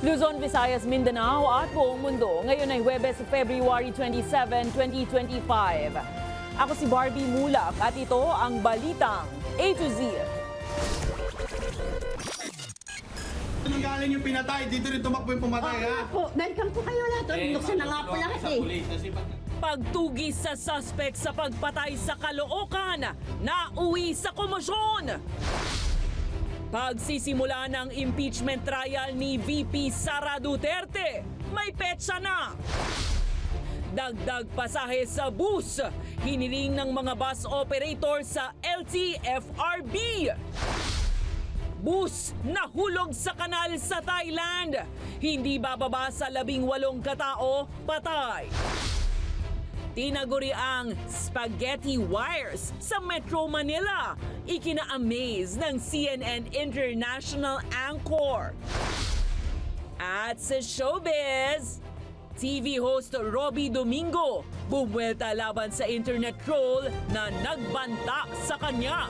Luzon, Visayas, Mindanao at buong mundo. Ngayon ay Huwebes, February 27, 2025. Ako si Barbie Mulak at ito ang Balitang A to Z. Anong galing yung pinatay? Dito rin tumakbo yung pumatay, ha? Po, balikan po kayo lahat. Buksan na nga po lahat eh. Pagtugis sa suspect sa pagpatay sa Caloocan, nauwi sa komosyon. Pagsisimula ng impeachment trial ni VP Sara Duterte, may petsa na. Dagdag pasahe sa bus, hiniling ng mga bus operator sa LTFRB. Bus nahulog sa kanal sa Thailand. Hindi bababa sa 18 katao, patay. Tinaguri ang spaghetti wires sa Metro Manila. Ikina-amaze ng CNN International Anchor. At sa showbiz, TV host Robbie Domingo bumuelta laban sa internet troll na nagbanta sa kanya.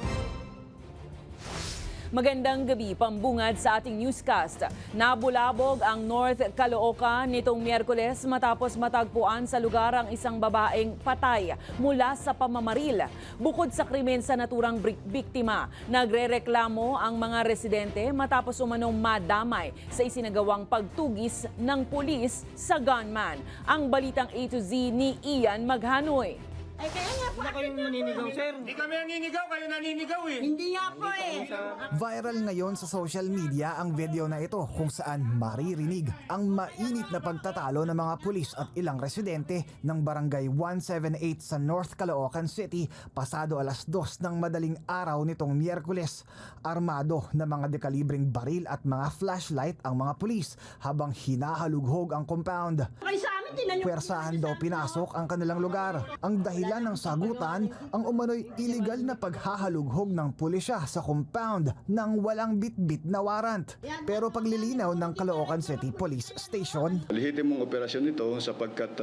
Magandang gabi, pambungad sa ating newscast. Nabulabog ang North Caloocan nitong Miyerkules matapos matagpuan sa lugar ang isang babaeng patay mula sa pamamaril. Bukod sa krimen sa naturang biktima, nagrereklamo ang mga residente matapos umanong madamay sa isinagawang pagtugis ng pulis sa gunman. Ang Balitang A to Z ni Ian Maghanoy. Ay, kaya nga po. Kayo naninigaw, sir. Hindi kami naninigaw, kayo naninigaw eh. Hindi nga po eh. Viral ngayon sa social media ang video na ito kung saan maririnig ang mainit na pagtatalo ng mga pulis at ilang residente ng Barangay 178 sa North Caloocan City pasado alas 2 ng madaling araw nitong Miyerkules. Armado na mga dekalibring baril at mga flashlight ang mga pulis habang hinahalughog ang compound. Ay, sa amin, tinan nyo. Puwersahan daw pinasok ang kanilang lugar. Ang dahilan ng sagutan, ang umano'y iligal na paghahalughog ng pulisya sa compound nang walang bitbit na warrant. Pero paglilinaw ng Caloocan City Police Station, Lehitimong operasyon ito sapagkat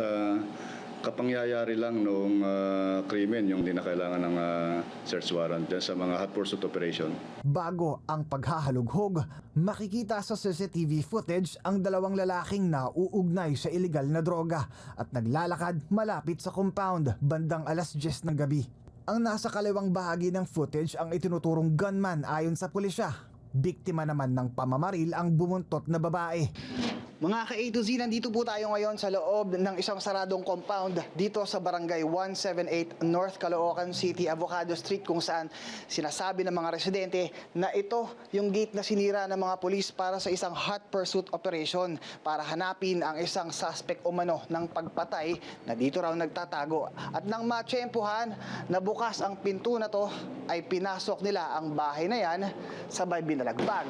kapangyayari lang noong krimen yung hindi na kailangan ng search warrant sa mga hot pursuit operation. bago ang paghahalughog, makikita sa CCTV footage ang dalawang lalaking nauugnay sa iligal na droga at naglalakad malapit sa compound bandang alas 10 ng gabi. Ang nasa kaliwang bahagi ng footage ang itinuturong gunman ayon sa pulisya. Biktima naman ng pamamaril ang bumuntot na babae. Mga ka-A to Z, nandito po tayo ngayon sa loob ng isang saradong compound dito sa Barangay 178 North Caloocan City, Avocado Street, kung saan sinasabi ng mga residente na ito yung gate na sinira ng mga pulis para sa isang hot pursuit operation para hanapin ang isang suspect umano ng pagpatay na dito raw nagtatago. At nang matsyempohan na bukas ang pinto na to, ay pinasok nila ang bahay na yan, sabay binalagbag.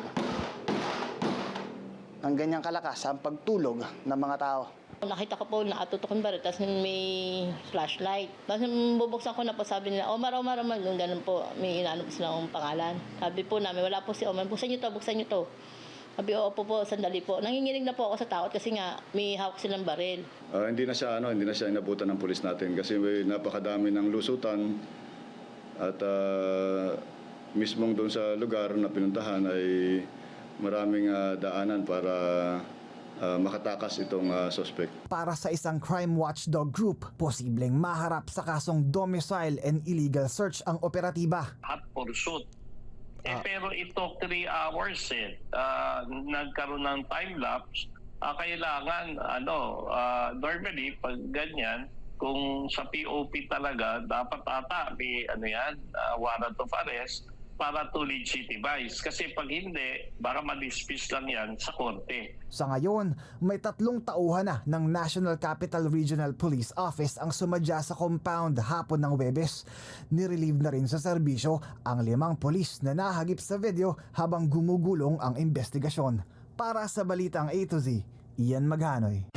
Ang ganyang kalakas ang pagtulog ng mga tao. Nakita ko po nakatutok ng baril, tapos may flashlight. Tapos bubuksan ko na po, sabi nila, Omar, yung ganun po, may inaano po silang pangalan. Sabi po namin, wala po si Omar, buksan nyo to. Sabi, oo po, sandali po. Nanginginig na po ako sa takot kasi nga may hawak silang baril. Hindi na siya inabutan ng pulis natin kasi may napakadami ng lusutan at mismong doon sa lugar na pinuntahan ay maraming daanan para makatakas itong suspect. Para sa isang crime watchdog group, posibleng maharap sa kasong domicile and illegal search ang operatiba. Hot pursuit. Pero ito 3 hours nagkaroon ng time lapse. Kailangan normally pag ganyan, kung sa POP talaga dapat may warrant of arrest para to legitimize. Kasi pag hindi, baka ma-dismiss lang yan sa korte. Sa ngayon, may 3 tauhan na ng National Capital Regional Police Office ang sumadya sa compound hapon ng Huwebes. Nirelieve na rin sa serbisyo ang 5 pulis na nahagip sa video habang gumugulong ang investigasyon. Para sa Balitang A to Z, Ian Maghanoy.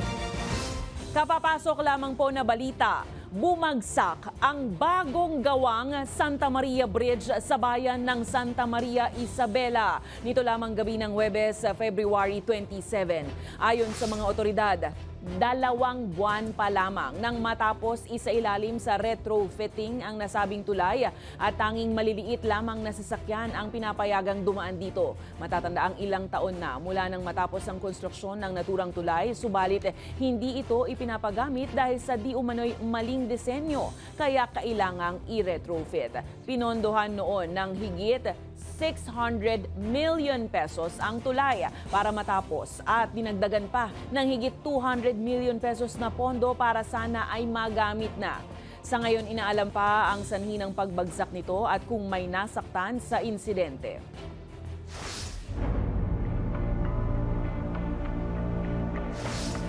Kapapasok lamang po na balita, bumagsak ang bagong gawang Santa Maria Bridge sa bayan ng Santa Maria Isabela. Nito lamang gabi ng Huwebes, February 27. Ayon sa mga otoridad, 2 buwan pa lamang nang matapos isailalim sa retrofitting ang nasabing tulay at tanging maliliit lamang na sasakyan ang pinapayagang dumaan dito. Matatanda ang ilang taon na mula nang matapos ang konstruksyon ng naturang tulay, subalit hindi ito ipinapagamit dahil sa di umano'y maling disenyo, kaya kailangang i-retrofit. Pinondohan noon ng higit 600 million pesos ang tulay para matapos at dinagdagan pa ng higit 200 million pesos na pondo para sana ay magamit na. Sa ngayon, inaalam pa ang sanhi ng pagbagsak nito at kung may nasaktan sa insidente.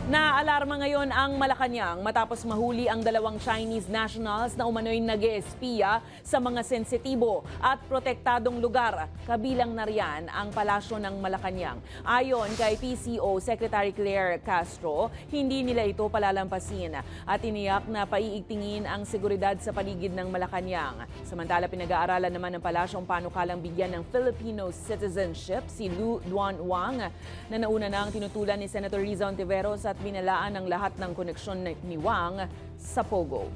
Naalarma ngayon ang Malacanang matapos mahuli ang 2 Chinese nationals na umano'y nag-espiya sa mga sensitibo at protektadong lugar. Kabilang na riyan ang palasyo ng Malacanang. Ayon kay PCO Secretary Claire Castro, hindi nila ito palalampasin at iniyak na paiigtingin ang seguridad sa paligid ng Malacanang. Samantala, pinag-aaralan naman ng palasyong panukalang bigyan ng Filipino citizenship si Lu Duan Wang na nauna nang tinutulan ni Senator Riza Ontiveros at binalaan ang lahat ng koneksyon ni Wang sa Pogo.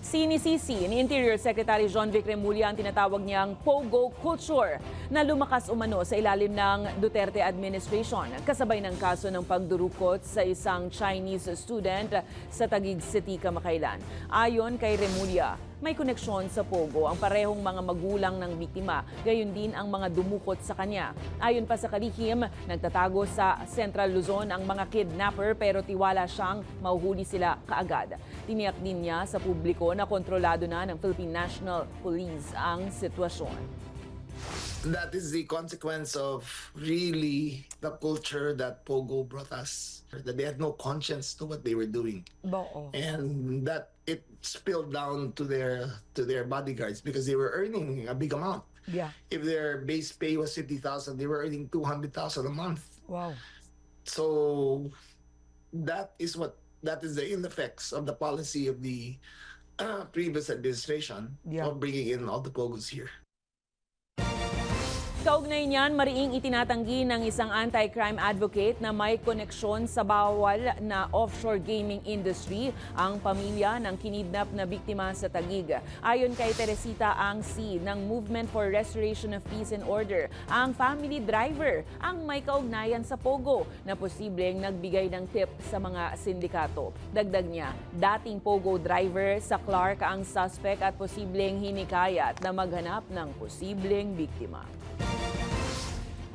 Sinisisi ni Interior Secretary John Vic Remulla ang tinatawag niyang Pogo culture na lumakas umano sa ilalim ng Duterte administration kasabay ng kaso ng pagdurukot sa isang Chinese student sa Taguig City, Kamakailan. Ayon kay Remulla, may koneksyon sa Pogo ang parehong mga magulang ng biktima, gayon din ang mga dumukot sa kanya. Ayon pa sa kalihim, nagtatago sa Central Luzon ang mga kidnapper pero tiwala siyang mahuhuli sila kaagad. Tiniyak din niya sa publiko na kontrolado na ng Philippine National Police ang sitwasyon. That is the consequence of really the culture that Pogo brought us. That they had no conscience to what they were doing. And that it spilled down to their bodyguards because they were earning a big amount. Yeah. If their base pay was 50,000, they were earning 200,000 a month. Wow. So that is the ill effects of the policy of the previous administration of bringing in all the Pogos here. Kaugnay niyan, mariing itinatanggi ng isang anti-crime advocate na may koneksyon sa bawal na offshore gaming industry ang pamilya ng kinidnap na biktima sa Taguig. Ayon kay Teresita Angsi ng Movement for Restoration of Peace and Order, ang family driver ang may kaugnayan sa Pogo na posibleng nagbigay ng tip sa mga sindikato. Dagdag niya, dating Pogo driver sa Clark ang suspect at posibleng hinikayat na maghanap ng posibleng biktima.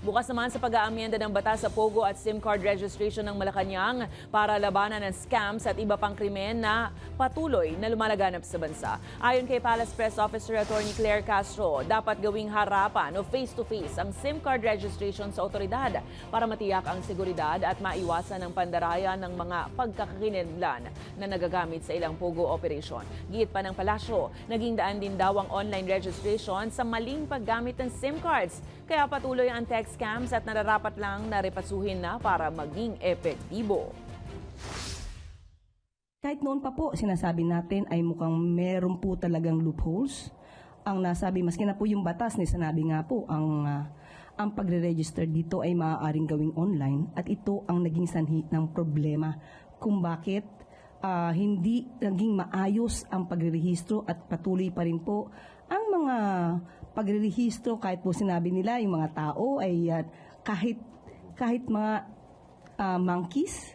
Bukas naman sa pag-aamyenda ng batas sa Pogo at SIM card registration ng Malacanang para labanan ng scams at iba pang krimen na patuloy na lumalaganap sa bansa. Ayon kay Palace Press Officer Attorney Claire Castro, dapat gawing harapan o face-to-face ang SIM card registration sa otoridad para matiyak ang seguridad at maiwasan ang pandaraya ng mga pagkakakinidlan na nagagamit sa ilang Pogo operation. Giit pa ng palasyo, naging daan din daw ang online registration sa maling paggamit ng SIM cards. Kaya patuloy ang text scams at nararapat lang na repasuhin na para maging epektibo. Kahit noon pa po, sinasabi natin ay mukhang meron po talagang loopholes. Ang nasabi, maski na po yung batas ni sinabi nga po, ang pagre-register dito ay maaaring gawing online at ito ang naging sanhi ng problema kung bakit hindi naging maayos ang pagrerehistro at patuloy pa rin po ang mga pagrerehistro kahit po sinabi nila yung mga tao ay kahit mga monkeys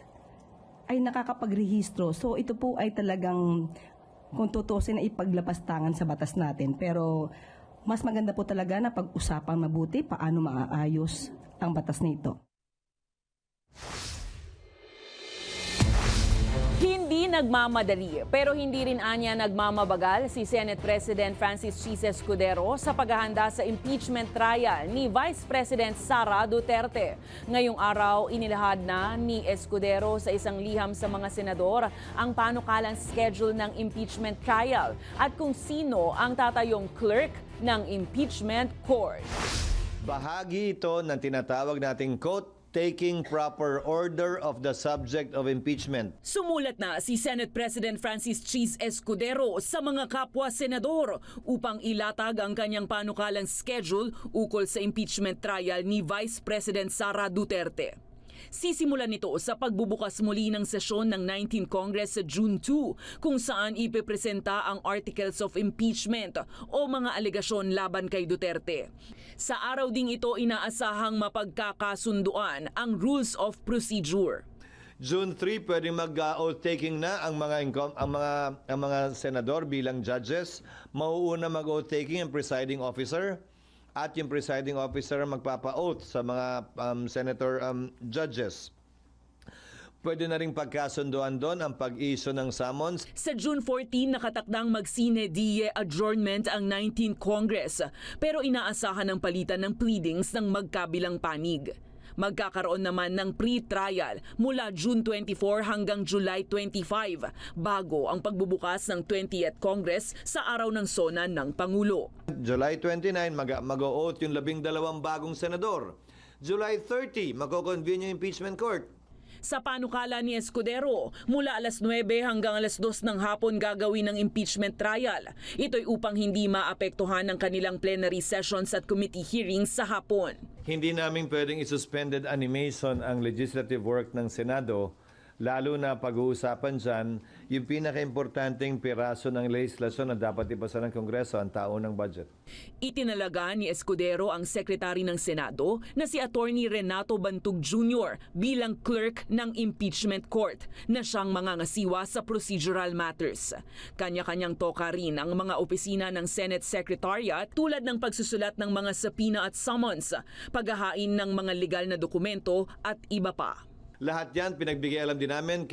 ay nakakapagrehistro. So ito po ay talagang kung tutusin na ipaglapastangan sa batas natin. Pero mas maganda po talaga na pag-usapang mabuti paano maaayos ang batas nito. Hindi nagmamadali pero hindi rin anya nagmamabagal si Senate President Francis Chis Escudero sa paghahanda sa impeachment trial ni Vice President Sara Duterte. Ngayong araw, inilahad na ni Escudero sa isang liham sa mga senador ang panukalang schedule ng impeachment trial at kung sino ang tatayong clerk ng impeachment court. Bahagi ito ng tinatawag nating quote, taking proper order of the subject of impeachment. Sumulat na si Senate President Francis Chis Escudero sa mga kapwa-senador upang ilatag ang kanyang panukalang schedule ukol sa impeachment trial ni Vice President Sara Duterte. Sisimulan nito sa pagbubukas muli ng sesyon ng 19th Congress sa June 2 kung saan ipipresenta ang Articles of Impeachment o mga alegasyon laban kay Duterte. Sa araw ding ito inaasahang mapagkakasunduan ang Rules of Procedure. June 3, pwedeng mag-oath taking na ang mga senador bilang judges. Mauuna mag-oath taking ang presiding officer at yung presiding officer magpapa-oath sa mga senator judges. Pwede na rin pagkasunduan doon ang pag-issue ng summons. Sa June 14, nakatakdang mag-sine die adjournment ang 19th Congress pero inaasahan ng palitan ng pleadings ng magkabilang panig. Magkakaroon naman ng pre-trial mula June 24 hanggang July 25 bago ang pagbubukas ng 20th Congress sa araw ng sona ng Pangulo. July 29, mag-o-oath yung 12 bagong senador. July 30, mag-o-convene yung impeachment court. Sa panukala ni Escudero, mula alas 9 hanggang alas 2 ng hapon gagawin ng impeachment trial. Ito'y upang hindi maapektuhan ng kanilang plenary sessions at committee hearings sa hapon. Hindi namin pwedeng isuspended animation ang legislative work ng Senado, lalo na pag-uusapan dyan yung pinaka-importanting piraso ng legislasyon na dapat ipasa ng Kongreso, ang taon ng budget. Itinalaga ni Escudero ang Secretary ng Senado na si Attorney Renato Bantug Jr. bilang clerk ng impeachment court na siyang mangangasiwa sa procedural matters. Kanya-kanyang toka rin ang mga opisina ng Senate Secretariat tulad ng pagsusulat ng mga subpoena at summons, paghahain ng mga legal na dokumento at iba pa. Lahat yan pinagbigay alam din namin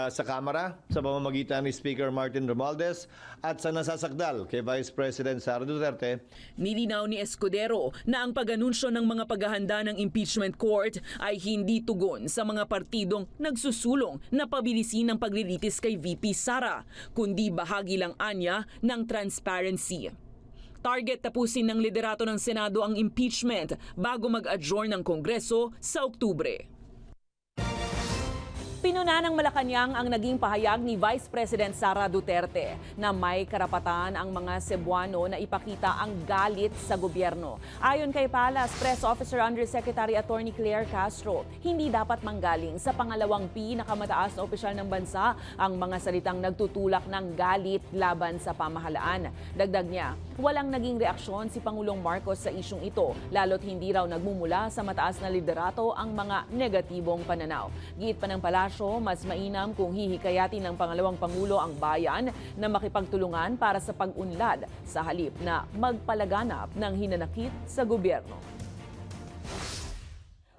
sa Kamara sa pamamagitan ni Speaker Martin Romualdez at sa nasasakdal kay Vice President Sara Duterte. Nilinaw ni Escudero na ang pag-anunsyo ng mga paghahanda ng impeachment court ay hindi tugon sa mga partidong nagsusulong na pabilisin ang paglilitis kay VP Sara, kundi bahagi lang anya ng transparency. Target tapusin ng liderato ng Senado ang impeachment bago mag-adjourn ng Kongreso sa Oktubre. Pinuna ng Malacanang ang naging pahayag ni Vice President Sara Duterte na may karapatan ang mga Cebuano na ipakita ang galit sa gobyerno. Ayon kay Palace Press Officer Undersecretary Attorney Claire Castro, hindi dapat manggaling sa pangalawang pinakamataas na opisyal ng bansa ang mga salitang nagtutulak ng galit laban sa pamahalaan. Dagdag niya, walang naging reaksyon si Pangulong Marcos sa isyong ito, lalo't hindi raw nagmumula sa mataas na liderato ang mga negatibong pananaw. Giit pa ng Palace, mas mainam kung hihikayatin ng pangalawang Pangulo ang bayan na makipagtulungan para sa pag-unlad sa halip na magpalaganap ng hinanakit sa gobyerno.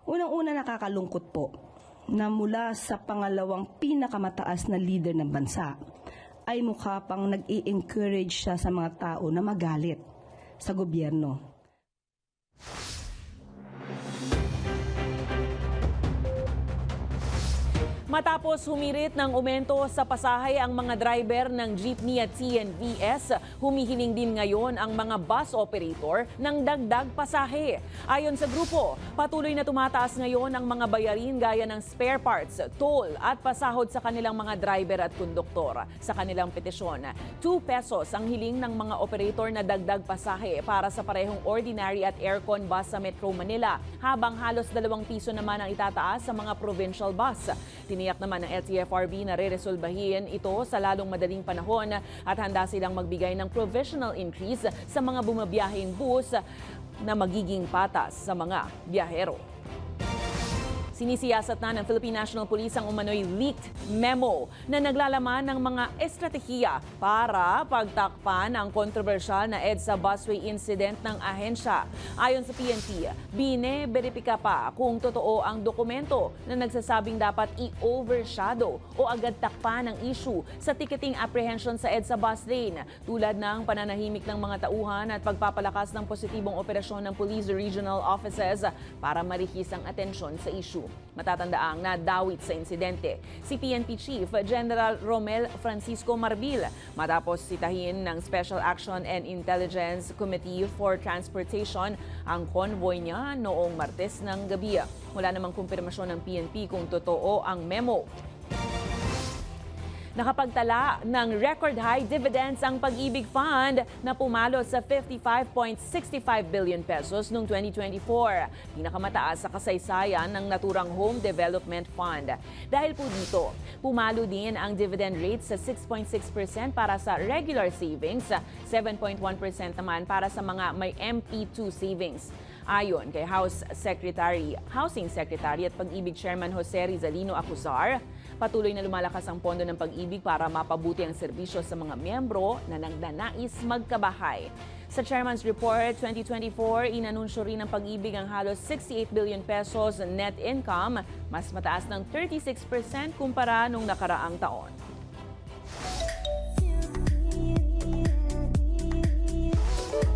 Unang-una nakakalungkot po na mula sa pangalawang pinakamataas na leader ng bansa ay mukha pang nag-i-encourage siya sa mga tao na magalit sa gobyerno. Matapos humirit ng umento sa pasahe ang mga driver ng jeepney at TNVS, humihiling din ngayon ang mga bus operator ng dagdag pasahe. Ayon sa grupo, patuloy na tumataas ngayon ang mga bayarin gaya ng spare parts, toll at pasahod sa kanilang mga driver at konduktor. Sa kanilang petisyon, 2 pesos ang hiling ng mga operator na dagdag pasahe para sa parehong ordinary at aircon bus sa Metro Manila, habang halos 2 piso naman ang itataas sa mga provincial bus. Tiniyak naman ng LTFRB na re-resolbahin ito sa lalong madaling panahon at handa silang magbigay ng provisional increase sa mga bumabiyaheng bus na magiging patas sa mga biyahero. Sinisiyasat na ng Philippine National Police ang umano'y leaked memo na naglalaman ng mga estratehiya para pagtakpan ang kontrobersyal na EDSA busway incident ng ahensya. Ayon sa PNP, bine-beripika pa kung totoo ang dokumento na nagsasabing dapat i-overshadow o agad takpan ang issue sa ticketing apprehension sa EDSA bus lane, tulad ng pananahimik ng mga tauhan at pagpapalakas ng positibong operasyon ng police regional offices para marihis ang atensyon sa issue. Matatandaang nadawit sa insidente si PNP Chief General Romel Francisco Marbil matapos sitahin ng Special Action and Intelligence Committee for Transportation ang convoy niya noong Martes ng gabi. Wala namang kumpirmasyon ng PNP kung totoo ang memo. Nakapagtala ng record high dividends ang Pag-ibig Fund na pumalo sa 55.65 billion pesos noong 2024. Pinakamataas sa kasaysayan ng naturang Home Development Fund. Dahil po dito, pumalo din ang dividend rate sa 6.6% para sa regular savings, 7.1% naman para sa mga may MP2 savings. Ayon kay Housing Secretary at Pag-ibig Chairman Jose Rizalino Acuzar, patuloy na lumalakas ang pondo ng Pag-ibig para mapabuti ang serbisyo sa mga miyembro na nagnanais magkabahay. Sa Chairman's Report 2024, inanunsyo rin ng Pag-ibig ang halos 68 billion pesos net income, mas mataas ng 36% kumpara nung nakaraang taon.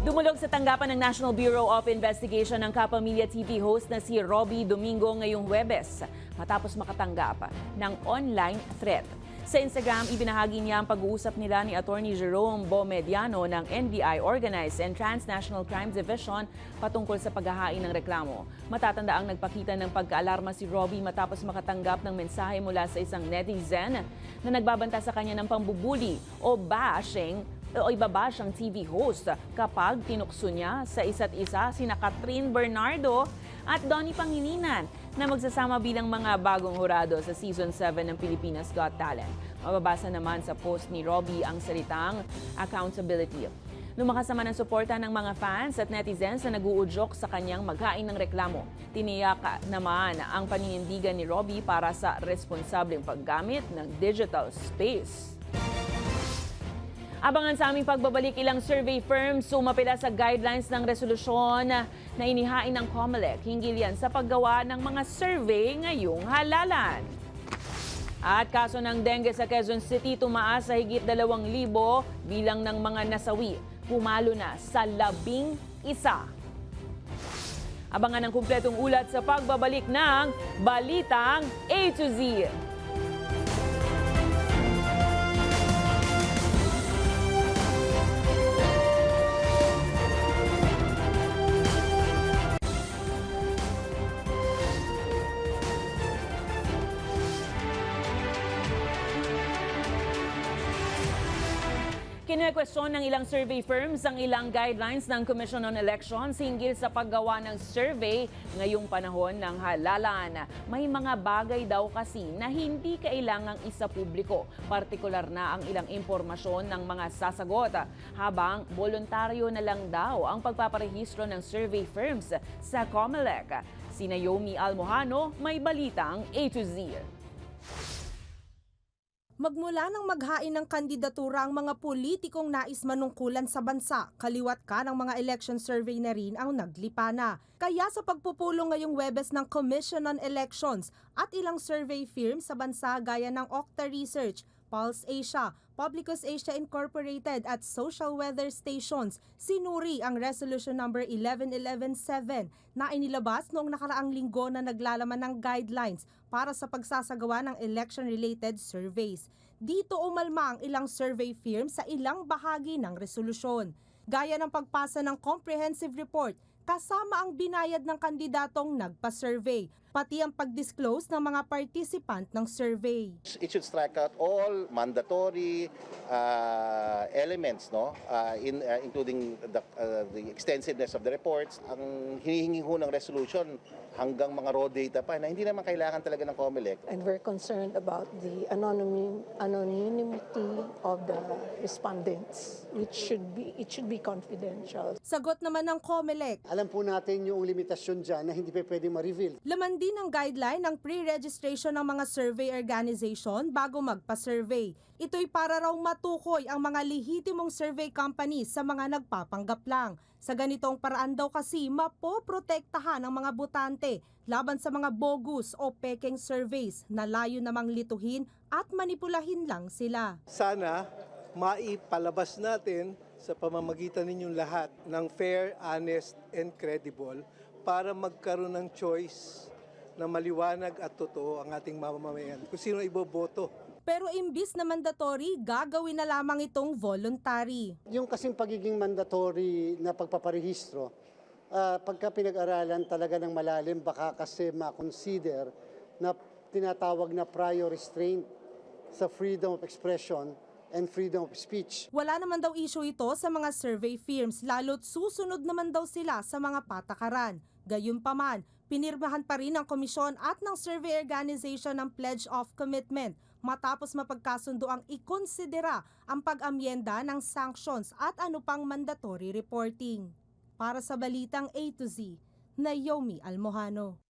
Dumulog sa tanggapan ng National Bureau of Investigation ang Kapamilya TV host na si Robbie Domingo ngayong Huwebes matapos makatanggap ng online threat. Sa Instagram, ibinahagi niya ang pag-uusap nila ni Attorney Jerome Bomediano ng NBI Organized and Transnational Crime Division patungkol sa paghahain ng reklamo. Matatandaang nagpakita ng pagkaalarma si Robbie matapos makatanggap ng mensahe mula sa isang netizen na nagbabanta sa kanya ng pambubuli o bashing o ibabash ang TV host kapag tinukso niya sa isa't isa sina Catherine Bernardo at Donnie Pangilinan na magsasama bilang mga bagong hurado sa Season 7 ng Pilipinas Got Talent. Mababasa naman sa post ni Robbie ang salitang accountability. Lumakas naman ang suporta ng mga fans at netizens na nag-uudyok sa kanyang maghain ng reklamo. Tiniyak naman ang paninindigan ni Robbie para sa responsableng paggamit ng digital space. Abangan sa aming pagbabalik, ilang survey firms sumapila sa guidelines ng resolusyon na inihain ng COMELEC. Hinggil yan sa paggawa ng mga survey ngayong halalan. At kaso ng dengue sa Quezon City tumaas sa higit 2,000 bilang ng mga nasawi. Pumalo na sa 11. Abangan ang kumpletong ulat sa pagbabalik ng Balitang A to Z. Kinukwestiyon ng ilang survey firms ang ilang guidelines ng Commission on Elections hinggil sa paggawa ng survey ngayong panahon ng halalan. May mga bagay daw kasi na hindi kailangang isapubliko, partikular na ang ilang impormasyon ng mga sasagot, habang voluntaryo na lang daw ang pagpaparehistro ng survey firms sa COMELEC. Si Naomi Almohano, may balitang A to Z. Magmula nang maghain ng kandidatura ang mga politikong nais manungkulan sa bansa, kaliwat ka ng mga election survey na rin ang naglipana. Kaya sa pagpupulong ngayong Huwebes ng Commission on Elections at ilang survey firms sa bansa gaya ng Okta Research, Pulse Asia, Publicus Asia Incorporated at Social Weather Stations, sinuri ang Resolution number 11117 na inilabas noong nakaraang linggo na naglalaman ng guidelines para sa pagsasagawa ng election-related surveys. Dito umalma ang ilang survey firms sa ilang bahagi ng resolusyon, gaya ng pagpasa ng comprehensive report kasama ang binayad ng kandidatong nagpa-survey, pati ang pag-disclose ng mga participant ng survey. It should strike out all mandatory elements, no, including the extensiveness of the reports. Ang hinihingi ho ng resolution hanggang mga raw data pa na hindi naman kailangan talaga ng COMELEC. And we're concerned about the anonymity of the respondents. It should be confidential. Sagot naman ng COMELEC. Alam po natin yung limitasyon dyan na hindi pa pwedeng ma-reveal. Laman din ang guideline ng pre-registration ng mga survey organization bago magpa-survey. Ito'y para raw matukoy ang mga lehitimong survey companies sa mga nagpapanggap lang. Sa ganitong paraan daw kasi mapoprotektahan ang mga botante laban sa mga bogus o pekeng surveys na layo namang lituhin at manipulahin lang sila. Sana maipalabas natin sa pamamagitan ninyong lahat ng fair, honest, and credible para magkaroon ng choice na maliwanag at totoo ang ating mamamayan kung sino iboboto. Pero imbis na mandatory, gagawin na lamang itong voluntary. Yung kasing pagiging mandatory na pagpaparehistro, pagka pinag-aralan talaga ng malalim, baka kasi ma-consider na tinatawag na prior restraint sa freedom of expression and freedom of speech. Wala naman daw issue ito sa mga survey firms, lalo't susunod naman daw sila sa mga patakaran. Gayunpaman, pinirmahan pa rin ng komisyon at ng survey organization ng Pledge of Commitment matapos mapagkasundo ang ikonsidera ang pag-amyenda ng sanctions at ano pang mandatory reporting. Para sa Balitang A to Z, Naomi Almojano.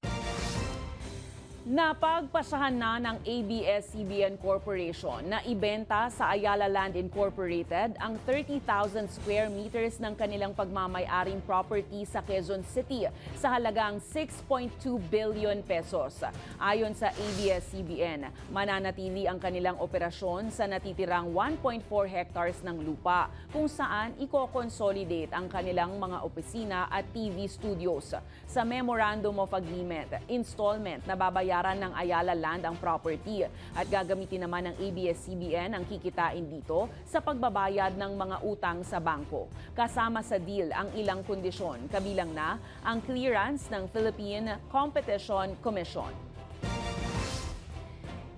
Napagpasahan na ng ABS-CBN Corporation na ibenta sa Ayala Land Incorporated ang 30,000 square meters ng kanilang pagmamay-aring property sa Quezon City sa halagang 6.2 billion pesos. Ayon sa ABS-CBN, mananatili ang kanilang operasyon sa natitirang 1.4 hectares ng lupa kung saan iko-consolidate ang kanilang mga opisina at TV studios. Sa Memorandum of Agreement, installment na babayaran ng Ayala Land ang property at gagamitin naman ng ABS-CBN ang kikitain dito sa pagbabayad ng mga utang sa bangko. Kasama sa deal ang ilang kondisyon, kabilang na ang clearance ng Philippine Competition Commission.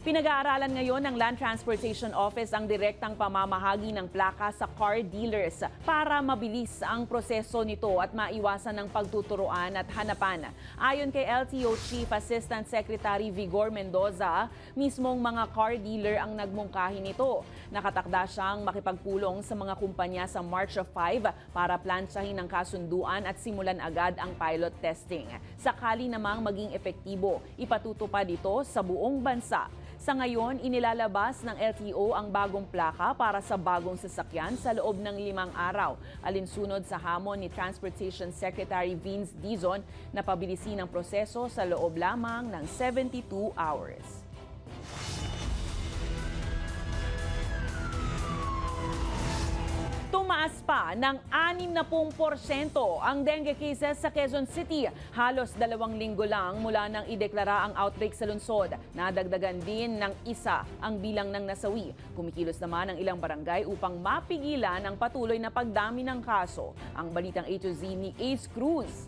Pinag-aaralan ngayon ng Land Transportation Office ang direktang pamamahagi ng plaka sa car dealers para mabilis ang proseso nito at maiwasan ng pagtuturoan at hanapan. Ayon kay LTO Chief Assistant Secretary Vigor Mendoza, mismong mga car dealer ang nagmungkahi nito. Nakatakda siyang makipagpulong sa mga kumpanya sa March of 5 para plantsahin ang kasunduan at simulan agad ang pilot testing. Sakali namang maging epektibo, ipatutupad ito sa buong bansa. Sa ngayon, inilalabas ng LTO ang bagong plaka para sa bagong sasakyan sa loob ng 5 araw. Alinsunod sa hamon ni Transportation Secretary Vince Dizon na pabilisin ang proseso sa loob lamang ng 72 hours. Tumaas pa ng 60% ang dengue cases sa Quezon City. Halos 2 linggo lang mula nang ideklara ang outbreak sa lungsod. Nadagdagan din ng 1 ang bilang ng nasawi. Kumikilos naman ang ilang barangay upang mapigilan ang patuloy na pagdami ng kaso. Ang Balitang A to Z ni Ace Cruz.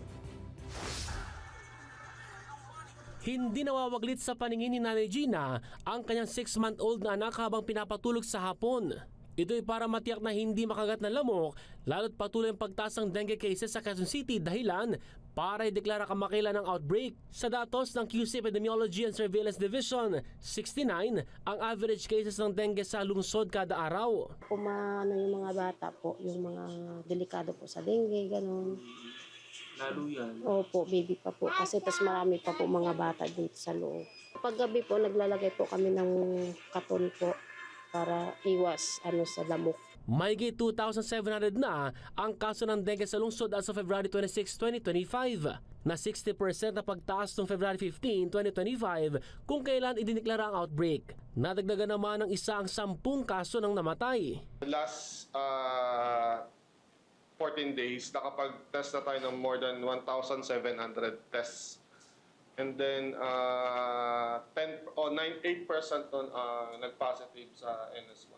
Hindi nawawaglit sa paningin ni Nanay Gina ang kanyang 6-month-old na anak habang pinapatulog sa hapon. Ito ay para matiyak na hindi makagat ng lamok, lalo't patuloy ang pagtaas ng dengue cases sa Quezon City dahilan para ideklara kamakailan ng outbreak. Sa datos ng QC Epidemiology and Surveillance Division, 69 ang average cases ng dengue sa lungsod kada araw. Kung yung mga bata po, yung mga delikado po sa dengue, ganun. Lalo yan? Opo, baby pa po. Kasi tas marami pa po mga bata dito sa loob. Paggabi po, naglalagay po kami ng katon po para iwas sa lamok. Mahigit 2,700 na ang kaso ng dengue sa lungsod as of February 26, 2025, na 60% na pagtaas noong February 15, 2025 kung kailan idineklara ang outbreak. Nadagdagan naman ng isa ang 10 kaso ng namatay. Last 14 days, nakapag-test na tayo ng more than 1,700 tests. And then 8% on nag-positive sa NS1.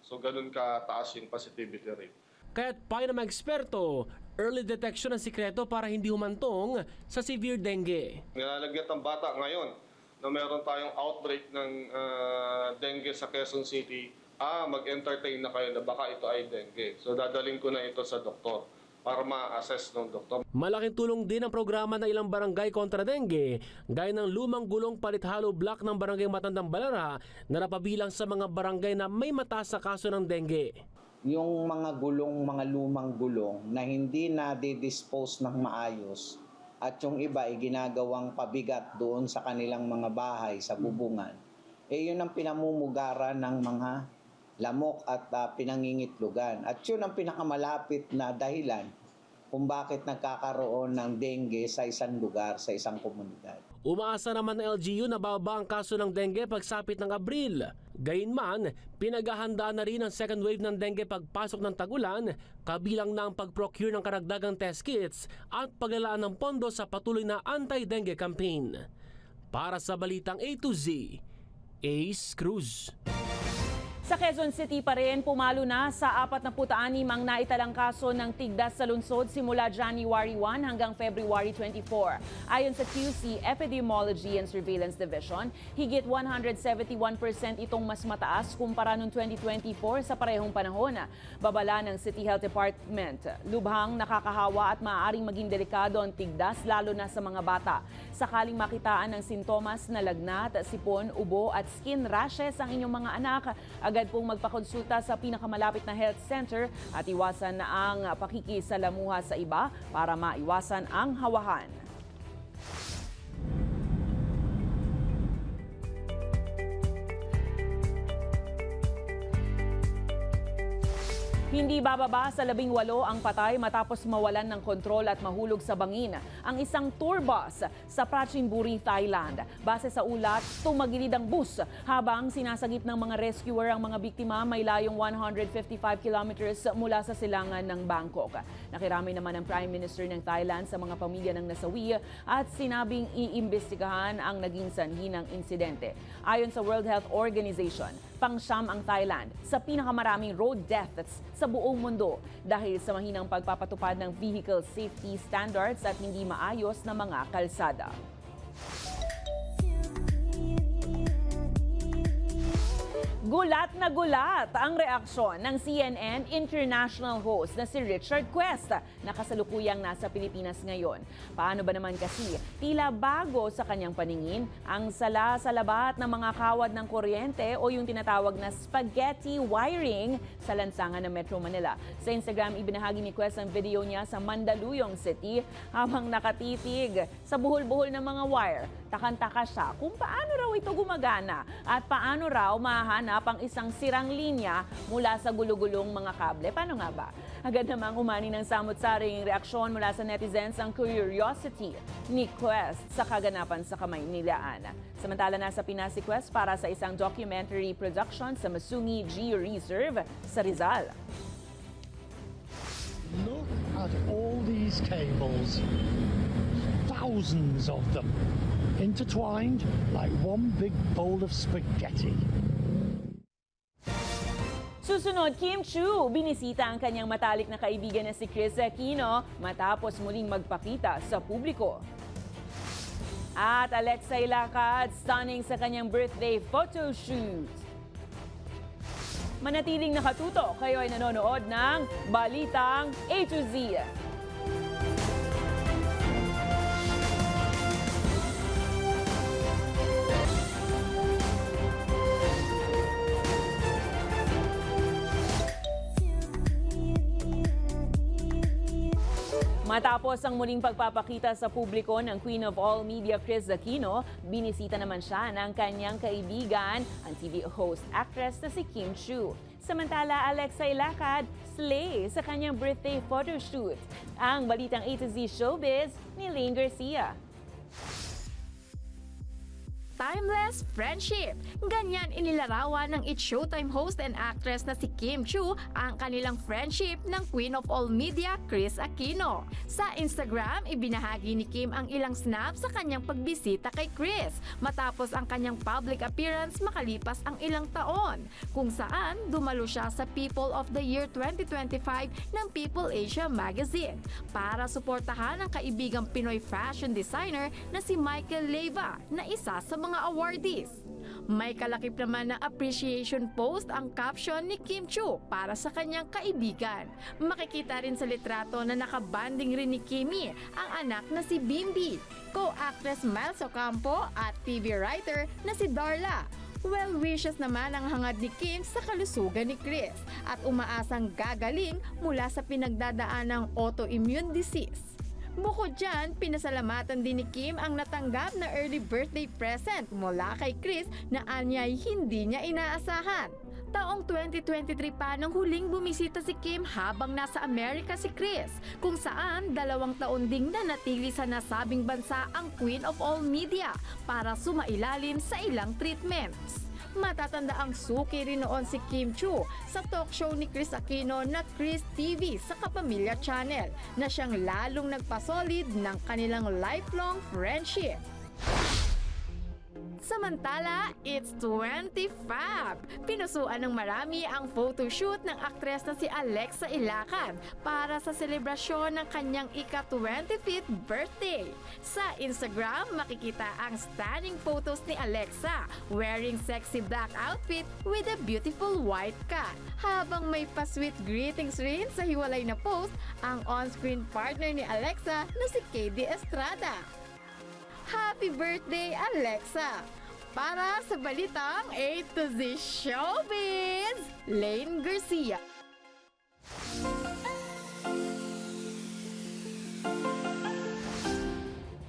So ganun kataas yung positivity rate. Kaya't payo ng mga eksperto, early detection ang sikreto para hindi humantong sa severe dengue. Nilalagnat ang bata ngayon na meron tayong outbreak ng dengue sa Quezon City. Mag-entertain na kayo na baka ito ay dengue. So dadaling ko na ito sa doktor para ma-assess ng doktor. Malaking tulong din ang programa ng ilang barangay kontra dengue, gaya ng lumang gulong palit-halo block ng barangay Matandang Balara na napabilang sa mga barangay na may mataas sa kaso ng dengue. Yung mga lumang gulong na hindi na-dispose ng maayos at yung iba ay ginagawang pabigat doon sa kanilang mga bahay sa bubungan, yun ang pinamumugaran ng mga lamok at pinangingitlugan. At yun ang pinakamalapit na dahilan kung bakit nagkakaroon ng dengue sa isang lugar, sa isang komunidad. Umaasa naman ng LGU na bababa ang kaso ng dengue pagsapit ng Abril. Gayunman, pinaghahandaan na rin ang second wave ng dengue pagpasok ng tag-ulan, kabilang na ang pag-procure ng karagdagang test kits at paglalaan ng pondo sa patuloy na anti-dengue campaign. Para sa Balitang A to Z, Ace Cruz. Sa Quezon City pa rin, pumalo na sa 46 ang naitalang kaso ng tigdas sa lungsod simula January 1 hanggang February 24. Ayon sa QC Epidemiology and Surveillance Division, higit 171% itong mas mataas kumpara noong 2024 sa parehong panahon. Babala ng City Health Department, lubhang nakakahawa at maaaring maging delikado ang tigdas lalo na sa mga bata. Sakaling makitaan ng sintomas na lagnat, sipon, ubo at skin rashes ang inyong mga anak, agad pong magpakonsulta sa pinakamalapit na health center at iwasan na ang pakikisalamuha sa iba para maiwasan ang hawahan. Hindi bababa sa 18 ang patay matapos mawalan ng kontrol at mahulog sa bangin ang isang tour bus sa Prachinburi, Thailand. Base sa ulat, tumagilid ang bus habang sinasagip ng mga rescuer ang mga biktima may layong 155 kilometers mula sa silangan ng Bangkok. Nakiramay naman ang Prime Minister ng Thailand sa mga pamilya ng nasawi at sinabing iimbestigahan ang naging sanhi ng insidente. Ayon sa World Health Organization, pang-siyam ang Thailand sa pinakamaraming road deaths sa buong mundo dahil sa mahinang pagpapatupad ng vehicle safety standards at hindi maayos na mga kalsada. Gulat na gulat ang reaksyon ng CNN international host na si Richard Quest na kasalukuyang nasa Pilipinas ngayon. Paano ba naman kasi tila bago sa kanyang paningin ang sala sa labat ng mga kawad ng kuryente o yung tinatawag na spaghetti wiring sa lansangan ng Metro Manila. Sa Instagram, ibinahagi ni Quest ang video niya sa Mandaluyong City habang nakatitig sa buhol-buhol ng mga wire. Takang-taka siya kung paano raw ito gumagana at paano raw mahanap ang isang sirang linya mula sa gulugulong mga kable. Paano nga ba? Agad namang umani ng samot-saring reaksyon mula sa netizens ang curiosity ni Quest sa kaganapan sa Kamaynilaan. Samantala nasa Pinas si Quest para sa isang documentary production sa Masungi G Reserve sa Rizal. Look at all these cables, thousands of them, intertwined like one big bowl of spaghetti. Susunod, Kim Chiu, binisita ang kanyang matalik na kaibigan na si Chris Aquino matapos muling magpakita sa publiko. At Alexay Lacad, stunning sa kanyang birthday photoshoot. Manatiling nakatuto, kayo ay nanonood ng Balitang A to Z. Matapos ang muling pagpapakita sa publiko ng Queen of All Media Chris Aquino, binisita naman siya ng kanyang kaibigan, ang TV host actress na si Kim Chiu. Samantala, Alexay Lacad, slay sa kanyang birthday photoshoot. Ang Balitang A to Z Showbiz ni Lane Garcia. Timeless friendship. Ganyan inilarawan ng It's Showtime host and actress na si Kim Chiu ang kanilang friendship ng Queen of All Media, Chris Aquino. Sa Instagram, ibinahagi ni Kim ang ilang snaps sa kanyang pagbisita kay Chris matapos ang kanyang public appearance makalipas ang ilang taon, kung saan dumalo siya sa People of the Year 2025 ng People Asia Magazine para suportahan ang kaibigang Pinoy fashion designer na si Michael Leyva na isa sa mga awardees. May kalakip naman na appreciation post ang caption ni Kim Chiu para sa kanyang kaibigan. Makikita rin sa litrato na nakabanding rin ni Kimi ang anak na si Bimbi, co-actress Miles Ocampo at TV writer na si Darla. Well wishes naman ang hangad ni Kim sa kalusugan ni Chris at umaasang gagaling mula sa pinagdadaanang autoimmune disease. Bukod dyan, pinasalamatan din ni Kim ang natanggap na early birthday present mula kay Chris na anyay hindi niya inaasahan. Taong 2023 pa nang huling bumisita si Kim habang nasa Amerika si Chris, kung saan 2 taon ding nanatili sa nasabing bansa ang Queen of All Media para sumailalim sa ilang treatments. Matatanda ang suki rin noon si Kim Chiu sa talk show ni Chris Aquino na Chris TV sa Kapamilya Channel na siyang lalong nagpasolid ng kanilang lifelong friendship. Samantala, it's 25. Pinusuan ng marami ang photoshoot ng aktres na si Alexa Ilacan para sa selebrasyon ng kanyang ika-25th birthday. Sa Instagram, makikita ang stunning photos ni Alexa wearing sexy black outfit with a beautiful white cat. Habang may pa-sweet greetings rin sa hiwalay na post ang on-screen partner ni Alexa na si KD Estrada. Happy birthday, Alexa! Para sa balitang A to Z Showbiz, Lane Garcia.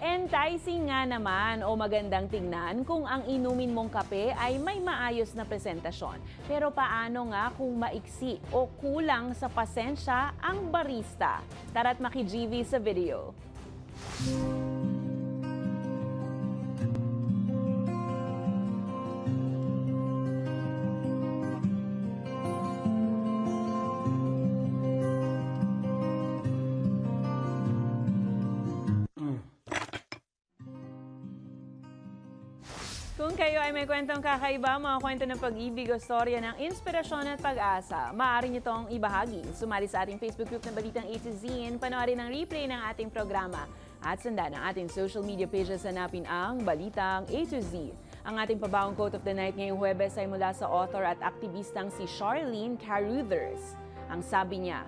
Enticing nga naman o magandang tingnan kung ang inumin mong kape ay may maayos na presentasyon. Pero paano nga kung maiksi o kulang sa pasensya ang barista? Tara't maki-GV sa video. Kung kayo ay may kwentong kakaiba, mga kwento ng pag-ibig o storya ng inspirasyon at pag-asa, maaari nyo itong ibahagi. Sumali sa ating Facebook group ng Balitang A to Z, panoorin ang replay ng ating programa at sundan ang ating social media pages, hanapin ang Balitang A to Z. Ang ating pabawang quote of the night ngayong Huwebes ay mula sa author at aktivistang si Charlene Caruthers. Ang sabi niya,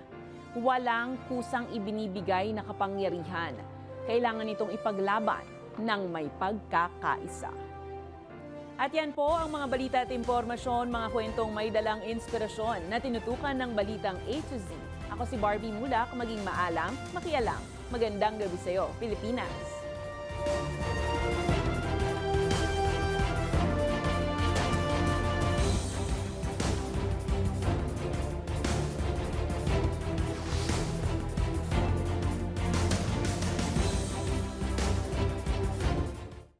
walang kusang ibinibigay na kapangyarihan. Kailangan itong ipaglaban ng may pagkakaisa. At yan po ang mga balita at impormasyon, mga kwentong may dalang inspirasyon na tinutukan ng Balitang A to Z. Ako si Barbie Mulak, maging maalam, makialam. Magandang gabi sa'yo, Pilipinas!